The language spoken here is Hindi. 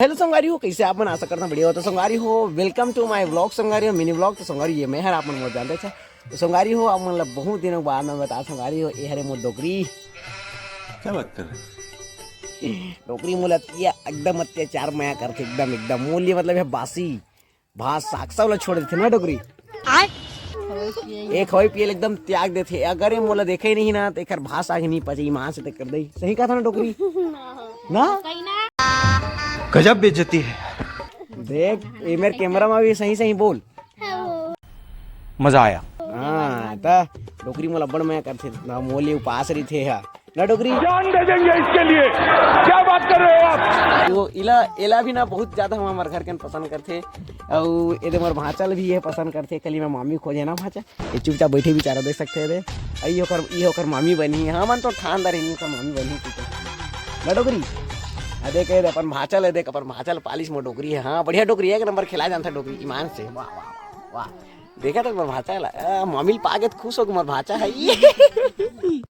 हेलो संगारी हो, कैसे आप मन आशा करता बढ़िया हो। तो संगारी हो, वेलकम टू माय व्लॉग संगारी हो, मिनी व्लॉग। तो संगारी ये मैं हर आप मन मोर जानते छे। तो संगारी हो, आप मतलब बहुत दिनों बाद मैं बता संगारी हो, ये हरे मोर डोकरी। क्या बात कर रहे हैं? डोकरी मोलतिया एकदम अत्याचार माया करते, एकदम एकदम मूल्य मतलब है बासी भात साग सब ला छोड़ देते ना डोकरी। एक होई पियल एकदम त्याग देते। अगर ये मोला देखे नहीं ना तो एकर भात साग नहीं पचे ईमान से कर दई। सही कहा था ना डोकरी ना? गजब बेइज्जती है। देख ये मेरे कैमरा में भी सही सही बोल। मजा आया। हाँ ता डोकरी मोला बड़ मैं करथे ना मोली उपास रही थे हा ना डोकरी। जान दे देंगे इसके लिए। क्या बात कर रहे हो आप? तो इला इला भी ना बहुत ज्यादा हमारे घर के पसंद करथे और एदे मोर भांचल भी ये पसंद करथे। कली में मामी खोजे ना भांचा ये चुपचाप बैठे बेचारा देख सकते हैं। आई होकर मामी बनी है। हाँ मन तो ठान दर नहीं कर मामी बनी ना डोकरी। देख अपन भांचल है, देख अपन भांचल पालिश में डोकरी है। हाँ बढ़िया डोकरी है, एक नंबर खिला जानता डोकरी ईमान से। वाह वाह वाह वाह देखा तो मोर भांचा मामी पागे खुश हो मोर भांचा है।